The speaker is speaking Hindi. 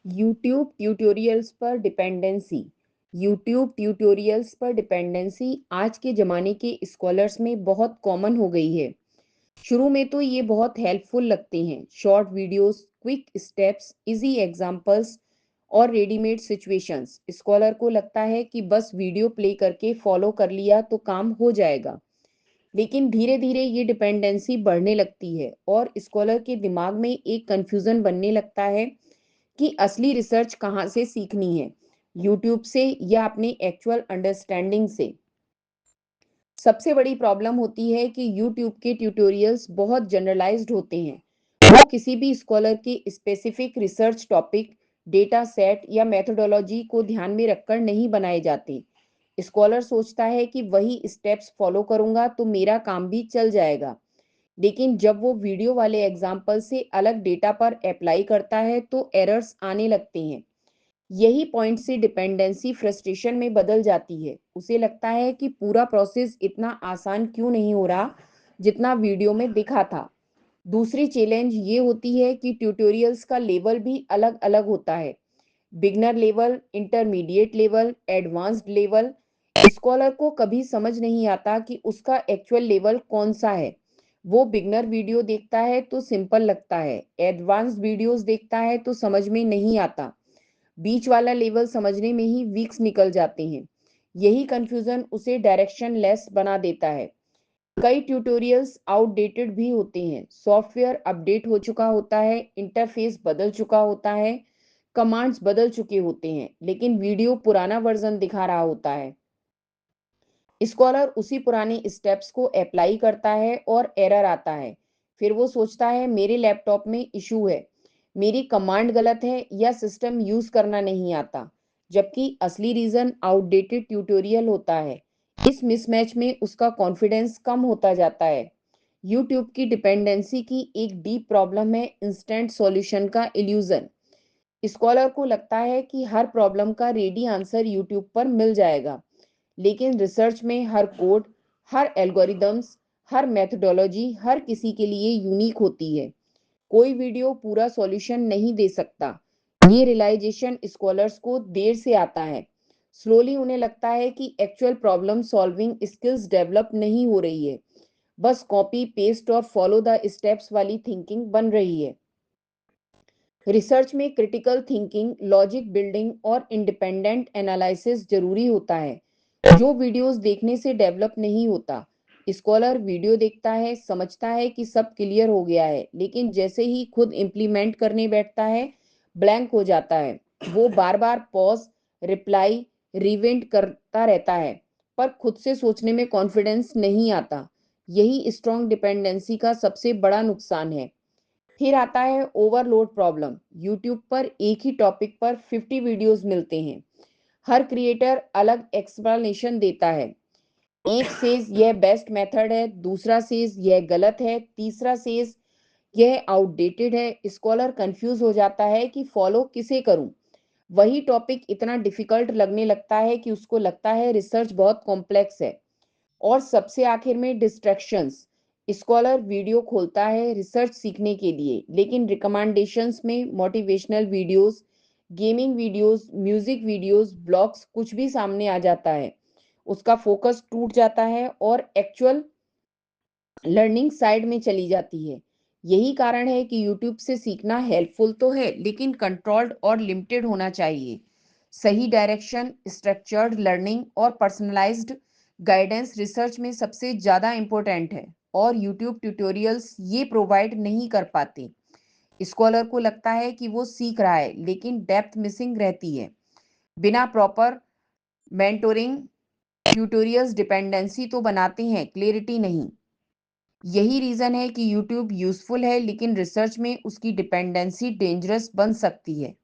यूट्यूब ट्यूटोरियल्स पर डिपेंडेंसी। यूट्यूब ट्यूटोरियल्स पर डिपेंडेंसी आज के ज़माने के स्कॉलर्स में बहुत कॉमन हो गई है। शुरू में तो ये बहुत हेल्पफुल लगते हैं, short videos, quick steps, easy examples और रेडीमेड सिचुएशंस। स्कॉलर को लगता है कि बस वीडियो प्ले करके फॉलो कर लिया तो काम हो जाएगा। लेकिन धीरे धीरे ये डिपेंडेंसी बढ़ने लगती है और स्कॉलर के दिमाग में एक कंफ्यूजन बनने लगता है कि असली रिसर्च कहाँ से सीखनी है, यूट्यूब से या अपने एक्चुअल अंडरस्टैंडिंग से। सबसे बड़ी प्रॉब्लम होती है कि यूट्यूब के ट्यूटोरियल्स बहुत जनरलाइज्ड होते हैं। वो किसी भी स्कॉलर के specific research topic, data set या मेथोडोलॉजी को ध्यान में रखकर नहीं बनाए जाते। स्कॉलर सोचता है कि वही स्टेप्स फॉलो करूंगा तो मेरा काम भी चल जाएगा। लेकिन जब वो वीडियो वाले एग्जाम्पल से अलग डेटा पर अप्लाई करता है तो एरर्स आने लगते हैं। यही पॉइंट से डिपेंडेंसी फ्रस्ट्रेशन में बदल जाती है। उसे लगता है कि पूरा प्रोसेस इतना आसान क्यों नहीं हो रहा जितना वीडियो में दिखा था। दूसरी चैलेंज ये होती है कि ट्यूटोरियल्स का लेवल भी अलग अलग होता है। Beginner level, intermediate level, advanced level. Scholar को कभी समझ नहीं आता कि उसका एक्चुअल लेवल कौन सा है। वो बिगनर वीडियो देखता है तो सिंपल लगता है, एडवांस्ड वीडियोस देखता है तो समझ में नहीं आता, बीच वाला लेवल समझने में ही वीक्स निकल जाते हैं। यही कंफ्यूजन उसे डायरेक्शन लेस बना देता है। कई ट्यूटोरियल्स आउटडेटेड भी होते हैं, सॉफ्टवेयर अपडेट हो चुका होता है, इंटरफेस बदल चुका होता है, कमांड्स बदल चुके होते हैं, लेकिन वीडियो पुराना वर्जन दिखा रहा होता है। स्कॉलर उसी पुराने स्टेप्स को अप्लाई करता है और एरर आता है। फिर वो सोचता है मेरे लैपटॉप में इशू है, मेरी कमांड गलत है या सिस्टम यूज करना नहीं आता, जबकि असली रीजन आउटडेटेड ट्यूटोरियल होता है। इस मिसमैच में उसका कॉन्फिडेंस कम होता जाता है। यूट्यूब की डिपेंडेंसी की एक डीप प्रॉब्लम है इंस्टेंट सॉल्यूशन का इल्यूजन। स्कॉलर को लगता है कि हर प्रॉब्लम का रेडी आंसर यूट्यूब पर मिल जाएगा, लेकिन रिसर्च में हर कोड, हर एल्गोरिदम्स, हर मेथोडोलॉजी हर किसी के लिए यूनिक होती है। कोई वीडियो पूरा सॉल्यूशन नहीं दे सकता। ये रियलाइजेशन स्कॉलर्स को देर से आता है। स्लोली उन्हें लगता है कि actual problem solving skills develop नहीं हो रही है, बस कॉपी पेस्ट और फॉलो द स्टेप्स वाली थिंकिंग बन रही है। रिसर्च में क्रिटिकल थिंकिंग, लॉजिक बिल्डिंग और इंडिपेंडेंट एनालिसिस जरूरी होता है, जो वीडियोस देखने से डेवलप नहीं होता। स्कॉलर वीडियो देखता है, समझता है कि सब क्लियर हो गया है, लेकिन जैसे ही खुद इम्प्लीमेंट करने बैठता है, ब्लैंक हो जाता है। वो बार बार पॉज, रिप्लाई, रिवेंट करता रहता है, पर खुद से सोचने में कॉन्फिडेंस नहीं आता। यही स्ट्रॉन्ग डिपेंडेंसी का सबसे बड़ा नुकसान है। फिर आता है ओवरलोड प्रॉब्लम। यूट्यूब पर एक ही टॉपिक पर 50 वीडियोस मिलते हैं। हर क्रिएटर अलग एक्सप्लेनेशन देता है। एक सेज यह बेस्ट मेथड है, दूसरा सेज यह गलत है, तीसरा सेज यह आउटडेटेड है। स्कॉलर कंफ्यूज हो जाता है कि फॉलो किसे करूं। वही टॉपिक इतना डिफिकल्ट लगने लगता है कि उसको लगता है रिसर्च बहुत कॉम्प्लेक्स है। और सबसे आखिर में डिस्ट्रैक्शंस। स्कॉलर वीडियो खोलता है रिसर्च सीखने के लिए, लेकिन रिकमेंडेशंस में motivational videos, gaming videos, music videos, blogs कुछ भी सामने आ जाता है। उसका फोकस टूट जाता है और एक्चुअल लर्निंग साइड में चली जाती है। यही कारण है कि यूट्यूब से सीखना हेल्पफुल तो है, लेकिन कंट्रोल्ड और लिमिटेड होना चाहिए। सही डायरेक्शन, स्ट्रक्चर्ड लर्निंग और पर्सनलाइज्ड गाइडेंस रिसर्च में सबसे ज़्यादा इम्पोर्टेंट है, और यूट्यूब ट्यूटोरियल्स ये प्रोवाइड नहीं कर पाते। स्कॉलर को लगता है कि वो सीख रहा है, लेकिन डेप्थ मिसिंग रहती है। बिना प्रॉपर मेंटोरिंग ट्यूटोरियल्स डिपेंडेंसी तो बनाते हैं, क्लैरिटी नहीं। यही रीजन है कि यूट्यूब यूजफुल है, लेकिन रिसर्च में उसकी डिपेंडेंसी डेंजरस बन सकती है।